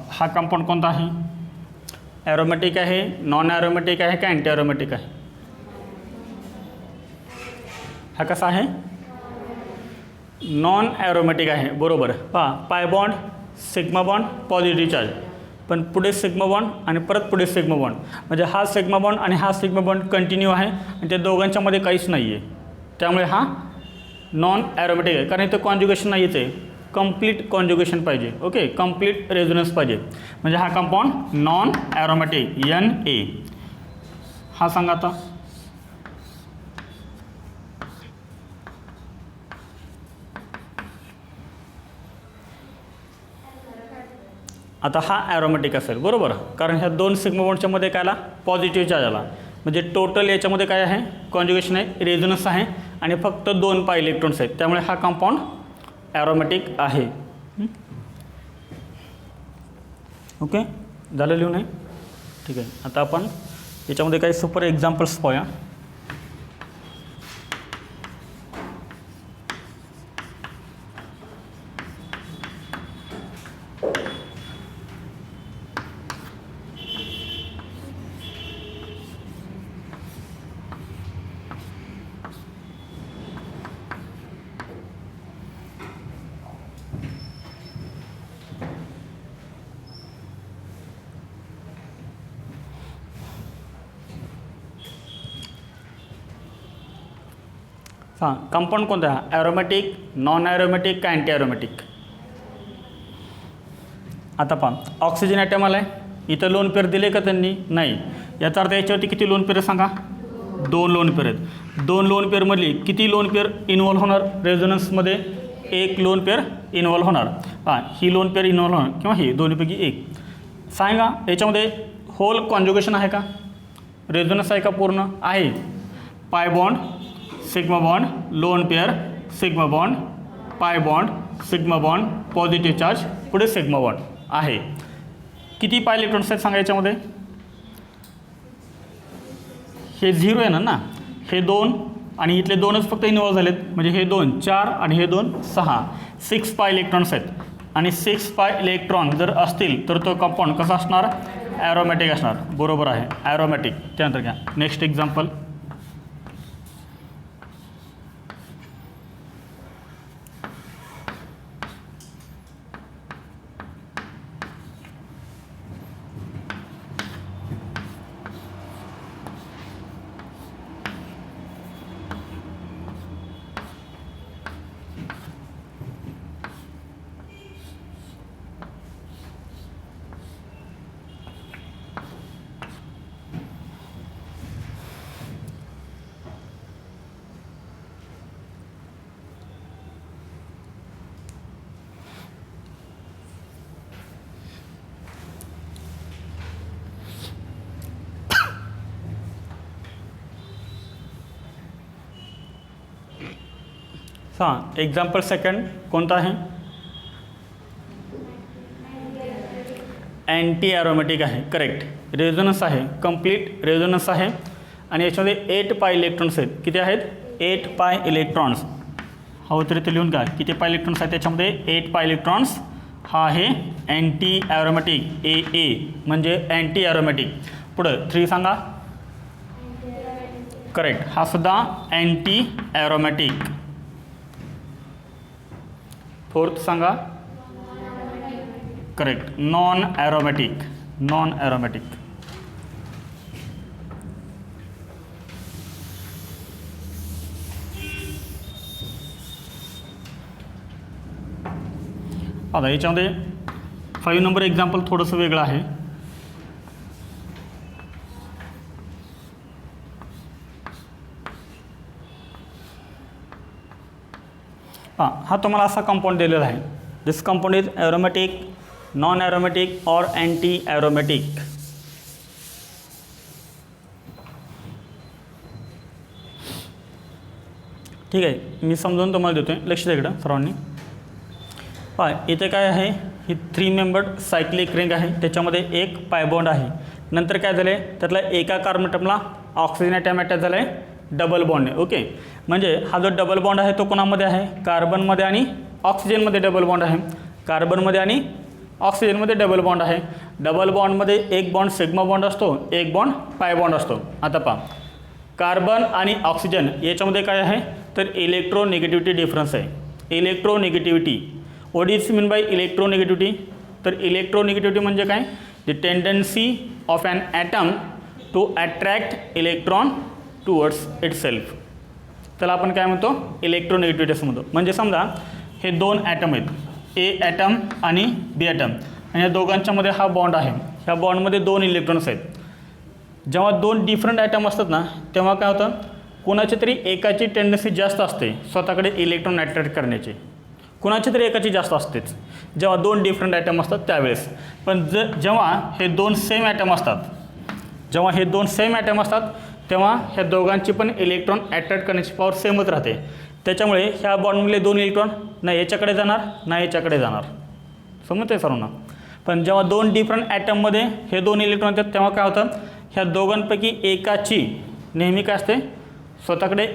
Speaker 1: हा कंपाऊंड कोणता आहे? ॲरोमॅटिक आहे, नॉन ॲरोमॅटिक आहे का अँटी ॲरोमॅटिक आहे? हा कसा आहे? नॉन ॲरोमॅटिक आहे बरोबर. पाय bond, sigma bond, positive charge, पण पुढे सिग्मा बॉन्ड आणि परत पुढे सिग्मा बॉन्ड म्हणजे हा सिग्मा बॉन्ड आणि हा सिग्मा बॉन्ड कंटिन्यू आहे आणि त्या दोघांच्यामध्ये काहीच नाही आहे. त्यामुळे हा नॉन ॲरोमॅटिक आहे कारण इथं कॉन्जुगेशन नाही येते. कंप्लीट कॉन्जुगेशन पाहिजे. ओके, कंप्लीट रेझोनन्स पाहिजे म्हणजे हा कंपाऊंड नॉन ॲरोमॅटिक NA. हा सांगा आता हा ॲरोमॅटिक असेल बरोबर कारण ह्या 2 सिग्मा बॉन्डच्या मध्ये काय आला? पॉझिटिव्ह चार्ज आला म्हणजे टोटल याच्यामध्ये काय आहे? कॉन्जुगेशन आहे, रेझोनन्स आहे आणि फक्त 2 पाय इलेक्ट्रॉन्स आहेत. त्यामुळे हा कंपाऊंड ॲरोमॅटिक आहे. ओके, झालं लिहून आहे? ठीक आहे. आता आपण याच्यामध्ये काही सुपर एक्झाम्पल्स पाहूया. हां, कंपाऊंड कोणता आहे? ॲरोमॅटिक, नॉन ॲरोमॅटिक का अँटी ॲरोमॅटिक? आता पहा, ऑक्सिजन ॲटम आला आहे. इथं लोन पेअर दिले का त्यांनी? नाही. याचा अर्थ याच्यावरती किती लोन पेअर सांगा? 2 लोन पेअर आहेत. 2 लोन पेअरमधली किती लोन पेअर इन्व्हॉल्व होणार रेझोनन्समध्ये? 1 लोन पेअर इन्व्हॉल्व होणार. ही लोन पेअर इन्व्हॉल्व होणार किंवा ही दोन्हीपैकी 1. सांगा याच्यामध्ये होल कॉन्जुगेशन आहे का? रेझोनन्स आहे का? पूर्ण आहे. Pi bond, sigma bond, lone pair, sigma bond, pi bond, sigma bond, positive charge, पुढे सिग्मा बॉन्ड आहे. किती पाय इलेक्ट्रॉन्स आहेत सांगा याच्यामध्ये? हे 0 आहे ना. हे 2 आणि इथले 2च फक्त इन्व्हॉल्व झालेत म्हणजे हे 2 4 आणि हे 2 6. 6 पाय इलेक्ट्रॉन्स आहेत आणि 6 पाय इलेक्ट्रॉन जर असतील तर तो कंपाऊंड कसा असणार? ॲरोमॅटिक असणार. बरोबर आहे, ॲरोमॅटिक. त्यानंतर घ्या नेक्स्ट एक्झाम्पल. हां, एक्झाम्पल सेकंड कोणतं आहे? अँटी ॲरोमॅटिक आहे, करेक्ट. रेझोनन्स आहे, कंप्लीट रेझोनन्स आहे आणि याच्यामध्ये 8 पाय इलेक्ट्रॉन्स आहेत. किती आहेत? 8 पाय इलेक्ट्रॉन्स. हवं तरी ते लिहून घ्या किती पाय इलेक्ट्रॉन्स आहेत त्याच्यामध्ये. 8 पाय इलेक्ट्रॉन्स. हा आहे अँटी ॲरोमॅटिक, ए म्हणजे अँटी ॲरोमॅटिक. पुढं 3 सांगा. करेक्ट, हा सुद्धा अँटी ॲरोमॅटिक. 4th सांगा. Correct, non aromatic. Non aromatic. आता याच्यामध्ये 5 नंबर एक्झाम्पल थोडंसं वेगळं आहे. हा तुम्हाला असा कंपाऊंड दिलेला आहे. This compound is aromatic, non aromatic और अँटी ॲरोमॅटिक. ठीक आहे, मी समजावून तुम्हाला देतो आहे, लक्ष द्या इकडं सर्वांनी. इथे काय आहे? ही 3 मेंबर्ड सायक्लिक रिंग आहे. त्याच्यामध्ये एक पायबॉन्ड आहे. नंतर काय झालं आहे? त्यातला एका कार्बन ॲटमला ऑक्सिजन ॲटम अटॅच झाला आहे, डबल बॉन्ड आहे. ओके, म्हणजे हा जो डबल बॉन्ड आहे तो कोणामध्ये आहे? कार्बनमध्ये आणि ऑक्सिजनमध्ये डबल बॉन्ड आहे. कार्बनमध्ये आणि ऑक्सिजनमध्ये डबल बॉन्ड आहे. डबल बॉन्डमध्ये एक बॉन्ड सिग्मा बॉन्ड असतो, एक बॉन्ड पाय बॉन्ड असतो. आता पहा, कार्बन आणि ऑक्सिजन याच्यामध्ये काय आहे? तर इलेक्ट्रोनिगेटिव्हिटी डिफरन्स आहे. Electronegativity. What is mean by electronegativity? तर इलेक्ट्रोनिगेटिव्हिटी म्हणजे काय? The tendency of an atom to attract electron towards itself. त्याला आपण काय म्हणतो? इलेक्ट्रोनिगेटिव्हिटी असं म्हणतो. म्हणजे समजा हे 2 ॲटम आहेत, ए ॲटम आणि बी ॲटम, आणि या दोघांच्यामध्ये हा बॉन्ड आहे. ह्या बॉन्डमध्ये 2 इलेक्ट्रॉन्स आहेत. जेव्हा 2 डिफरंट ॲटम असतात ना, तेव्हा काय होतं? कोणाची तरी एकाची टेंडन्सी जास्त असते स्वतःकडे इलेक्ट्रॉन अट्रॅक्ट करण्याची. कुणाची तरी एकाची जास्त असतेच जेव्हा 2 डिफरंट ॲटम असतात त्यावेळेस. पण जेव्हा हे 2 सेम ॲटम असतात, जेव्हा हे 2 सेम ॲटम असतात तेव्हा ह्या दोघांची पण इलेक्ट्रॉन अट्रॅक्ट करण्याची पॉवर सेमच राहते. त्याच्यामुळे ह्या बॉन्डमधले 2 इलेक्ट्रॉन ना याच्याकडे जाणार ना याच्याकडे जाणार. समजते सर्वांना? पण जेव्हा 2 डिफरंट ॲटममध्ये हे 2 इलेक्ट्रॉन येतात तेव्हा काय होतं? ह्या दोघांपैकी एकाची नेहमी काय असते? स्वतःकडे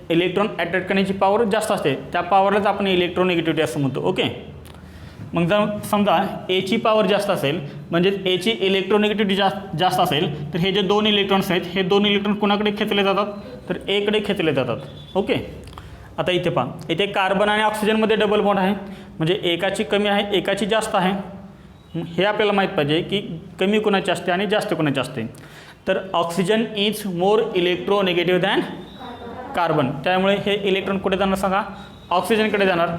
Speaker 1: इलेक्ट्रॉन अट्रॅक्ट करण्याची पॉवर जास्त असते. त्या पॉवरलाच आपण इलेक्ट्रोनिगेटिव्हिटी असं म्हणतो. ओके, मग जर समजा एची पॉवर जास्त असेल, म्हणजे एची इलेक्ट्रोनिगेटिव्हिटी जास्त असेल, तर हे जे 2 इलेक्ट्रॉन्स आहेत हे 2 इलेक्ट्रॉन कोणाकडे खेचले जातात? तर एकडे खेचले जातात. ओके, आता इथे पहा, इथे कार्बन आणि ऑक्सिजनमध्ये डबल बॉन्ड आहे, म्हणजे एकाची कमी आहे एकाची जास्त आहे. हे आपल्याला माहीत पाहिजे की कमी कोणाची असते आणि जास्त कोणाची असते. तर oxygen is more electronegative than carbon. त्यामुळे हे इलेक्ट्रॉन कुठे जाणार सांगा? ऑक्सिजनकडे जाणार.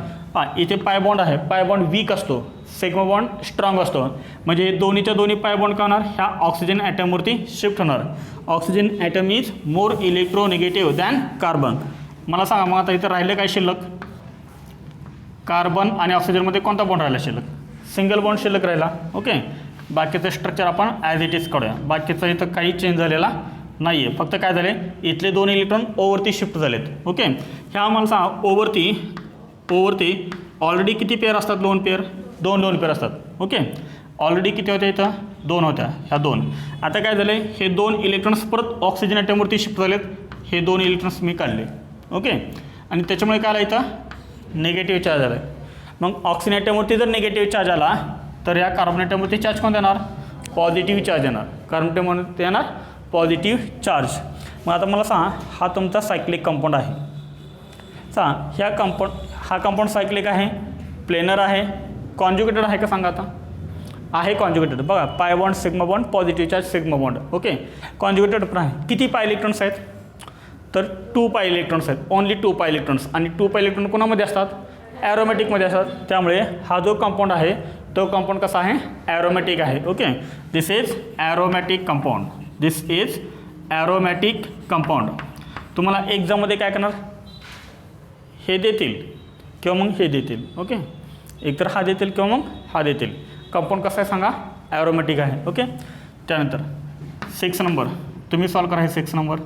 Speaker 1: इथे पाय बॉन्ड आहे, पाय बॉन्ड वीक असतो, सिग्मा बॉन्ड स्ट्रॉंग असतो. म्हणजे दोन्हीच्या दोन्ही पाय बॉन्ड का होणार? ह्या ऑक्सिजन ॲटमवरती शिफ्ट होणार. Oxygen atom is more electronegative than carbon. मला सांगा मग आता इथं राहिले काय शिल्लक? कार्बन आणि ऑक्सिजनमध्ये कोणता बॉन्ड राहिला शिल्लक? सिंगल बॉन्ड शिल्लक राहिला. ओके, बाकीचं स्ट्रक्चर आपण ॲज इट इज काढूया. बाकीचं इथं काही चेंज झालेला नाही आहे. फक्त काय झाले? इथले 2 इलेक्ट्रॉन ओवरती शिफ्ट झालेत. ओके, ह्या मला सांगा ओवरती ऑलरेडी किती पेअर असतात? 2 पेअर, 2 पेअर असतात. ओके, ऑलरेडी किती होत्या इथं? 2 होत्या, ह्या 2. आता काय झालं? हे 2 इलेक्ट्रॉन्स परत ऑक्सिजन ॲटमवरती शिफ्ट झालेत. हे 2 इलेक्ट्रॉन्स मी काढले. ओके, आणि त्याच्यामुळे काय आलं? इथं निगेटिव्ह चार्ज आला. मग ऑक्सिजन ॲटमवरती जर निगेटिव्ह चार्ज आला तर या कार्बन ॲटमवरती चार्ज कोण देणार? पॉझिटिव्ह चार्ज येणार. कार्बन ॲटमवरती येणार पॉझिटिव्ह चार्ज. मग आता मला सांगा, हा तुमचा सायक्लिक कंपाऊंड आहे. हा कंपाऊंड सायक्लिक आहे, प्लेनर आहे, कॉन्जुगेटेड आहे का सांगा? आता आहे कॉन्जुगेटेड. बघा, पाय bond sigma bond, positive charge sigma bond. Okay, conjugated पण आहे. किती पाय इलेक्ट्रॉन्स आहेत? तर 2 पाय इलेक्ट्रॉन्स आहेत, ओनली 2 पाय इलेक्ट्रॉन्स. आणि 2 पाय इलेक्ट्रॉन कोणामध्ये असतात? ॲरोमॅटिकमध्ये असतात. त्यामुळे हा जो कंपाऊंड आहे तो कंपाऊंड कसा आहे? ॲरोमॅटिक आहे. Okay, this is aromatic compound. This is aromatic compound. तुम्हाला एक्झाममध्ये काय करणार? हे देतील किंवा मग हे देतील. ओके, एकतर हा देतील किंवा मग हा देतील. कंपाऊंड कसं आहे सांगा? ॲरोमॅटिक आहे. ओके, त्यानंतर 6 नंबर तुम्ही सॉल्व करा. हे 6 नंबर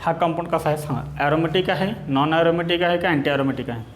Speaker 1: हा कंपाऊंड कसा आहे सांगा. ॲरोमॅटिक आहे, नॉन ॲरोमॅटिक आहे का अँटी ॲरोमॅटिक आहे?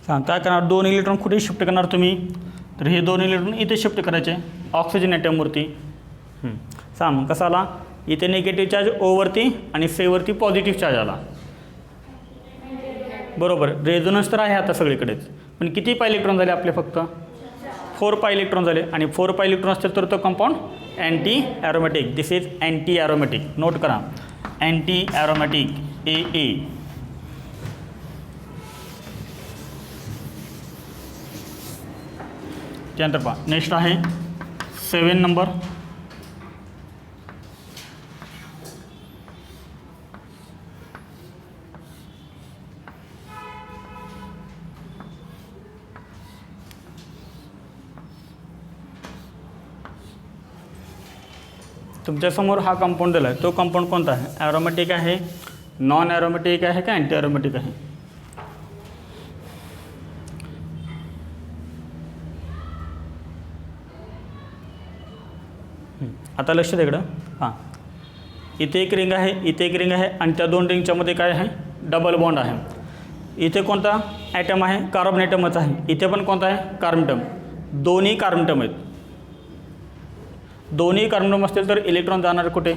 Speaker 1: सांग काय करणार, 2 इलेक्ट्रॉन कुठे शिफ्ट करणार तुम्ही, तर हे 2 इलेक्ट्रॉन इथे शिफ्ट करायचे ऑक्सिजन ॲटमवरती. सांग मग कसा आला, इथे निगेटिव्ह चार्ज ओवरती आणि सेवरती पॉझिटिव्ह चार्ज आला. बरोबर, रेझोनन्स तर आहे आता सगळीकडेच, पण किती पाय इलेक्ट्रॉन झाले आपले, फक्त 4 पाय इलेक्ट्रॉन झाले. आणि 4 पाय इलेक्ट्रॉन असतील तर तो compound anti aromatic. This is anti aromatic. Note करा, अँटी ॲरोमॅटिक AA. त्यानंतर पहा नेक्स्ट आहे 7 नंबर. तुमच्यासमोर हा कंपाऊंड दिला आहे, तो कंपाऊंड कोणता आहे, ॲरोमॅटिक आहे, नॉन ॲरोमॅटिक आहे का अँटी ॲरोमॅटिक आहे? आता लक्ष द्या इकडं. हां, इथे एक रिंग आहे, इथे एक रिंग आहे आणि त्या 2 रिंगच्यामध्ये काय आहे, डबल बॉन्ड आहे. इथे कोणता ॲटम आहे, कार्बन ॲटमच आहे. इथे पण कोणता आहे, कार्बन ॲटम. दोन्ही कार्बन ॲटम आहेत. दोन्ही कार्बन ॲटम असतील तर इलेक्ट्रॉन जाणार कुठे,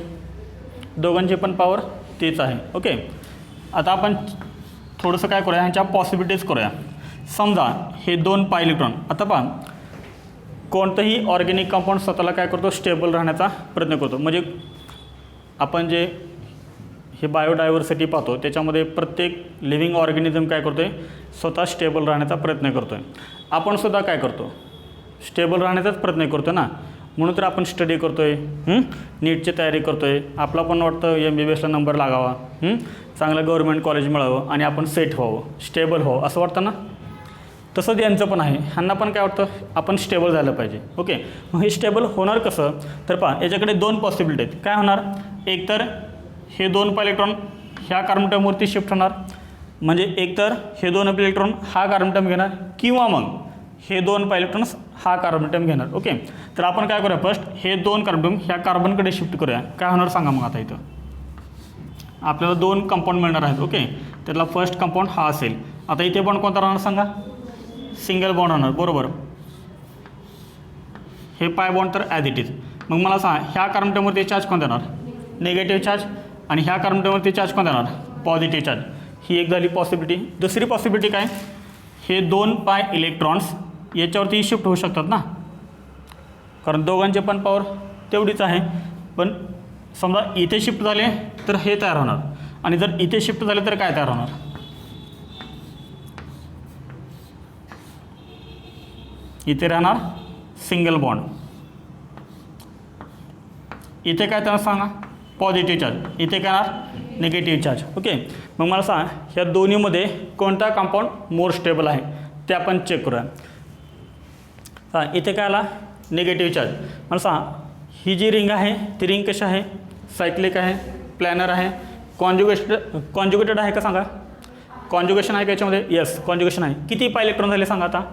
Speaker 1: दोघांची पण पॉवर तेच आहे. ओके, आता आपण थोडंसं काय करूया, ह्यांच्या पॉसिबिलिटीज करूया. समजा हे 2 पाय इलेक्ट्रॉन, आता पहा कोणतंही ऑर्गॅनिक कंपाऊंड स्वतःला काय करतो, स्टेबल राहण्याचा प्रयत्न करतो. म्हणजे आपण जे हे बायोडायव्हर्सिटी पाहतो त्याच्यामध्ये प्रत्येक लिव्हिंग ऑर्गॅनिझम काय करतो आहे, स्वतः स्टेबल राहण्याचा प्रयत्न करतो आहे. आपण सुद्धा काय करतो, स्टेबल राहण्याचाच प्रयत्न करतो ना. म्हणून तर आपण स्टडी करतो आहे, नीटची तयारी करतो आहे. आपला पण वाटतं MBBSला नंबर लागावा, चांगलं गव्हर्नमेंट कॉलेज मिळावं आणि आपण सेट व्हावं, स्टेबल व्हावं असं वाटतं ना. तसंच यांचं पण आहे, ह्यांना पण काय वाटतं, आपण स्टेबल झालं पाहिजे. ओके, मग हे स्टेबल होणार कसं, तर पहा याच्याकडे 2 पॉसिबिलिटी आहेत. काय होणार, एक तर हे 2 इलेक्ट्रॉन ह्या कार्बन ॲटमवरती शिफ्ट होणार, म्हणजे एकतर हे 2 इलेक्ट्रॉन हा कार्बन ॲटम घेणार किंवा मग हे 2 इलेक्ट्रॉन्स हा कार्बन ॲटम घेणार. ओके, तर आपण काय करूया, फर्स्ट हे 2 कार्बन ॲटम ह्या कार्बनकडे शिफ्ट करूया. काय होणार सांगा मग. आता इथं आपल्याला 2 कंपाऊंड मिळणार आहेत. ओके, त्यातला फर्स्ट कंपाऊंड हा असेल. आता इथे पण कोणता राहणार सांगा, सिंगल बॉन्ड राहणार. बरोबर, हे पाय बॉन्ड तर ॲज इट इज. मग मला सांगा, ह्या कार्बन ॲटमवरती चार्ज कोणता येणार, निगेटिव्ह चार्ज, आणि ह्या कार्बन ॲटमवरती चार्ज कोणता येणार, पॉझिटिव्ह चार्ज. ही एक झाली पॉसिबिलिटी. दुसरी पॉसिबिलिटी काय, हे 2 पाय इलेक्ट्रॉन्स याच्यावरती शिफ्ट होऊ शकतात ना, कारण दोघांचे पण पॉवर तेवढीच आहे. पण समजा इथे शिफ्ट झाले तर हे तयार होणार, आणि जर इथे शिफ्ट झाले तर काय तयार होणार, इथे राहणार सिंगल बॉन्ड, इथे काय त्यांना सांगा, पॉझिटिव्ह चार्ज, इथे काय येणार, निगेटिव्ह चार्ज. ओके, मग मला सांगा ह्या दोन्हीमध्ये कोणता कंपाऊंड मोर स्टेबल आहे ते आपण चेक करूया. हां, इथे काय आला, निगेटिव्ह चार्ज. मला सांगा ही जी रिंग आहे ती रिंग कशी आहे, सायक्लिक आहे, प्लॅनर आहे, कॉन्जुगेटेड आहे का सांगा, कॉन्जुगेशन आहे का याच्यामध्ये, येस कॉन्जुगेशन आहे. किती पाय इलेक्ट्रॉन झाले सांगा. आता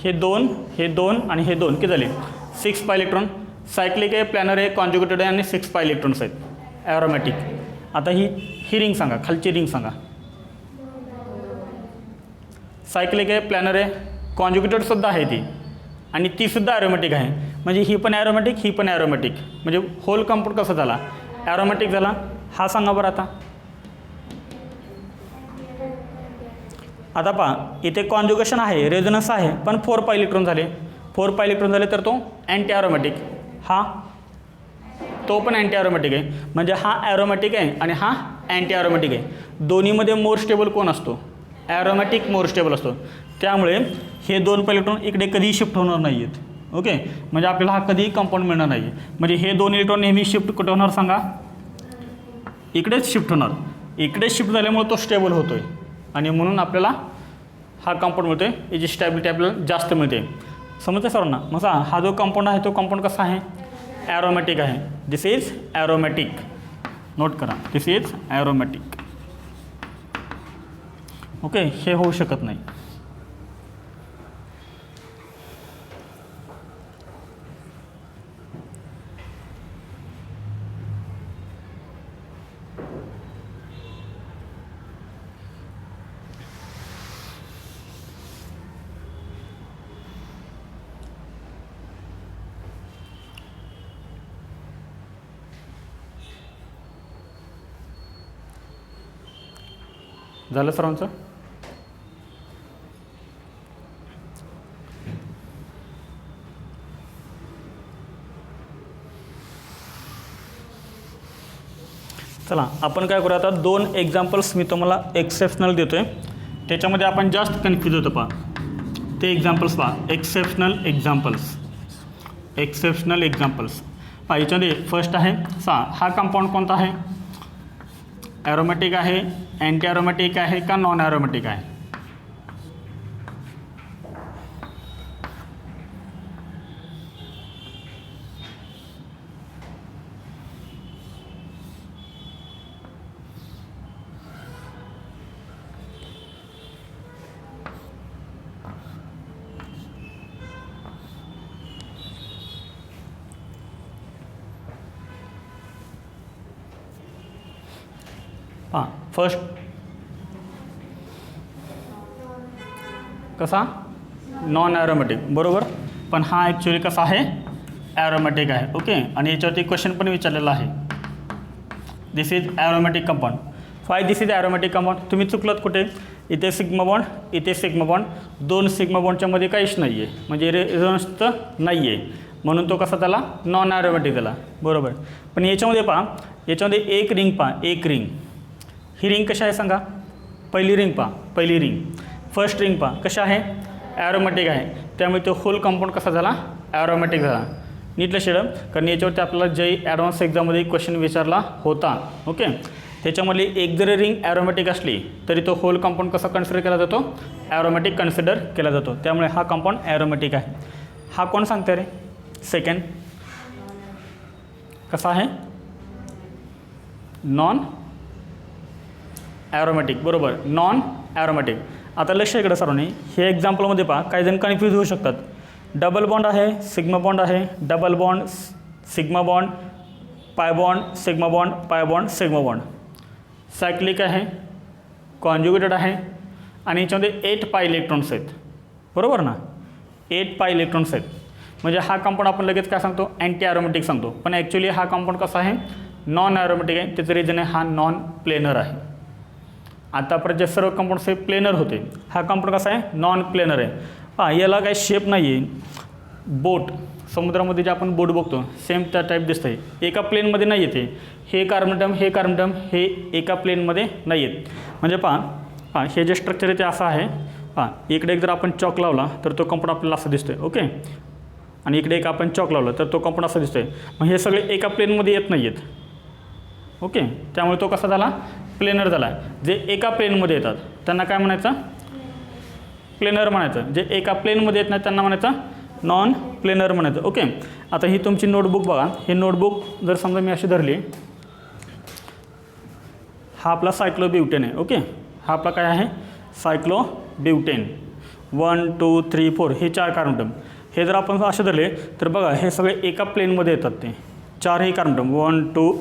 Speaker 1: हे 2 आणि हे 2 किती झाले, 6 पाय इलेक्ट्रॉन. सायक्लिक आहे, प्लॅनर आहे, कॉन्जुगेटेड आहे आणि 6 पाय इलेक्ट्रॉन्स आहेत, ॲरोमॅटिक. आता ही रिंग सांगा, खालची रिंग सांगा. सायक्लिक आहे, प्लॅनर आहे, कॉन्जुगेटेडसुद्धा आहे ती, आणि तीसुद्धा ॲरोमॅटिक आहे. म्हणजे ही पण ॲरोमॅटिक, ही पण ॲरोमॅटिक, म्हणजे होल कंपाऊंड कसा झाला, ॲरोमॅटिक झाला. हा सांगा बरं. आता पहा इथे कॉन्जुगेशन आहे, रेझोनन्स आहे, पण 4 पाय इलेक्ट्रॉन झाले. 4 पाय इलेक्ट्रॉन झाले तर तो अँटी ॲरोमॅटिक, हा तो पण अँटी ॲरोमॅटिक आहे. म्हणजे हा ॲरोमॅटिक आहे आणि हा अँटी ॲरोमॅटिक आहे. दोन्हीमध्ये मोर स्टेबल कोण असतो, ॲरोमॅटिक मोर स्टेबल असतो. त्यामुळे हे 2 पाय इलेक्ट्रॉन इकडे कधीही शिफ्ट होणार नाही आहेत. ओके, म्हणजे आपल्याला हा कधीही कंपाऊंड मिळणार नाही. म्हणजे हे 2 इलेक्ट्रॉन नेहमी शिफ्ट कुठे होणार सांगा, इकडेच शिफ्ट होणार. इकडेच शिफ्ट झाल्यामुळे तो स्टेबल होतो आहे, आणि म्हणून आपल्याला हा कंपाऊंड मिळतो आहे, याची स्टॅबिलिटी आपल्याला जास्त मिळते. समजतं सर्वांना? मग हा जो कंपाऊंड आहे तो कंपाऊंड कसा आहे? ॲरोमॅटिक आहे. This is aromatic. नोट करा, दिस इज ॲरोमॅटिक. ओके, हे होऊ शकत नाही. झालं सर्वांचं? चला आपण काय करूया आता, 2 एक्झाम्पल्स मी तुम्हाला एक्सेप्शनल देतो आहे, त्याच्यामध्ये आपण जास्त कन्फ्यूज होतो. पहा ते एक्झाम्पल्स पहा, एक्सेप्शनल एक्झाम्पल्स. एक्सेप्शनल एक्झाम्पल्स पहा, याच्यामध्ये फर्स्ट आहे हा कंपाऊंड कोणता आहे? ॲरोमॅटिक आहे, अँटी ॲरोमॅटिक आहे का नॉन ॲरोमॅटिक आहे? हां, फर्स्ट कसा? नॉन ॲरोमॅटिक, बरोबर. पण हा ॲक्च्युली कसा आहे? ॲरोमॅटिक आहे. ओके, आणि याच्यावरती क्वेश्चन पण विचारलेला आहे, this is aromatic compound. Why this is aromatic compound? तुम्ही चुकलात कुठे? इथे सिग्मा बॉन्ड, इथे सिग्मा बॉन्ड, 2 सिग्मा बॉन्डच्या मध्ये काहीच नाही आहे, म्हणजे रेझोनन्स तर नाही आहे, म्हणून तो कसा त्याला नॉन ॲरोमॅटिक झाला, बरोबर. पण याच्यामध्ये पहा, याच्यामध्ये एक रिंग पहा, एक रिंग. ही रिंग कशा आहे सांगा? पहिली रिंग पहा, पहिली रिंग. फर्स्ट रिंग पहा कशा आहे? ॲरोमॅटिक आहे, त्यामुळे तो होल कंपाऊंड कसा झाला? ॲरोमॅटिक झाला. नीट लक्षात, कारण याच्यावरती आपल्याला जे ॲडव्हान्स एक्झाममध्ये क्वेश्चन विचारला होता. ओके, त्याच्यामध्ये एक जरी रिंग ॲरोमॅटिक असली तरी तो होल कंपाऊंड कसा कन्सिडर केला जातो? ॲरोमॅटिक कन्सिडर केला जातो. त्यामुळे हा कंपाऊंड ॲरोमॅटिक आहे. हा कोण सांगते रे? सेकंड कसा आहे? नॉन ॲरोमॅटिक, बरोबर, नॉन ॲरोमॅटिक. आता लक्ष इकडं सर्वांनी, हे एक्झाम्पलमध्ये पहा, काही जण कन्फ्यूज होऊ शकतात. डबल बॉन्ड आहे, सिग्मा बॉन्ड आहे, double bond, sigma bond, pi bond, sigma bond, pi bond, sigma bond. Cyclic आहे, कॉन्जुगेटेड आहे, आणि याच्यामध्ये 8 पाय इलेक्ट्रॉन्स आहेत, बरोबर ना? 8 पाय इलेक्ट्रॉन्स आहेत. म्हणजे हा कंपाऊंड आपण लगेच काय सांगतो? अँटी ॲरोमॅटिक सांगतो. पण ॲक्च्युली हा कंपाऊंड कसा आहे? नॉन ॲरोमॅटिक आहे. त्याचं रिझन आहे हा नॉन प्लेनर आहे. आतापर्यंत जे सर्व कंपाऊंड्स हे प्लेनर होते, हा कंपाऊंड कसा आहे? नॉन प्लेनर आहे. पहा, याला काही शेप नाही आहे. बोट, समुद्रामध्ये जे आपण बोट बघतो सेम त्या टाईप दिसतं आहे, एका प्लेनमध्ये नाही येते. हे कार्बनटम, हे कार्बनटम, हे एका प्लेनमध्ये नाही येत. म्हणजे पहा, हे जे स्ट्रक्चर आहे ते असं आहे. पहा, इकडे एक जर आपण चॉक लावला तर तो कंपाऊंड आपल्याला असं दिसतो आहे. ओके, आणि इकडे एक आपण चॉक लावलं तर तो कंपाऊंड असं दिसतो आहे. मग हे सगळे एका प्लेनमध्ये येत नाही आहेत. ओके, त्यामुळे तो कसा झाला? प्लेनर झाला. जे एका प्लेनमध्ये येतात त्यांना काय म्हणायचं? प्लेनर म्हणायचं. जे एका प्लेनमध्ये येत नाही त्यांना म्हणायचं नॉन प्लेनर म्हणायचं. ओके, आता ही तुमची नोटबुक बघा. हे नोटबुक जर समजा मी अशी धरली, हा आपला सायक्लोब्युटेन आहे. ओके, हा आपला काय आहे? सायक्लोब्युटेन. 1 2 3 4 हे 4 कार्बनटम. हे जर आपण असे धरले तर बघा, हे सगळे एका प्लेनमध्ये येतात. ते 4 कार्बनटम 1 2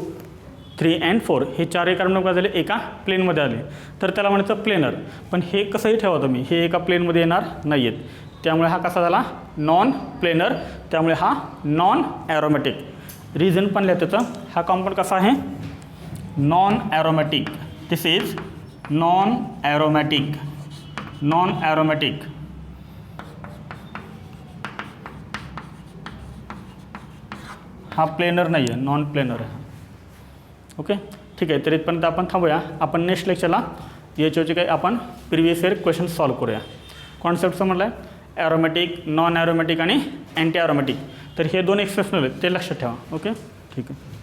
Speaker 1: 3 and 4 हे 4 कार्बन काय झाले? एका प्लेनमध्ये आले, तर त्याला म्हणायचं प्लेनर. पण हे कसंही ठेवा तुम्ही, हे एका प्लेनमध्ये येणार नाही आहेत. त्यामुळे हा कसा झाला? Non planar. त्यामुळे हा नॉन ॲरोमॅटिक. रिझन पण लिहा त्याचं. हा कंपाऊंड कसा आहे? Non aromatic. This is non aromatic. Non aromatic. हा प्लेनर नाही आहे, नॉन प्लेनर आहे. ओके, ठीक आहे. तर इथपर्यंत आपण थांबूया. आपण नेक्स्ट लेक्चरला याच्यावरचे काही आपण प्रिव्हियस इयर क्वेश्चन सॉल्व करूया. कॉन्सेप्टचं म्हटलं आहे ॲरोमॅटिक, नॉन ॲरोमॅटिक आणि अँटी ॲरोमॅटिक. तर हे 2 एक्सेप्शनल आहेत, ते लक्षात ठेवा. ओके, ठीक आहे.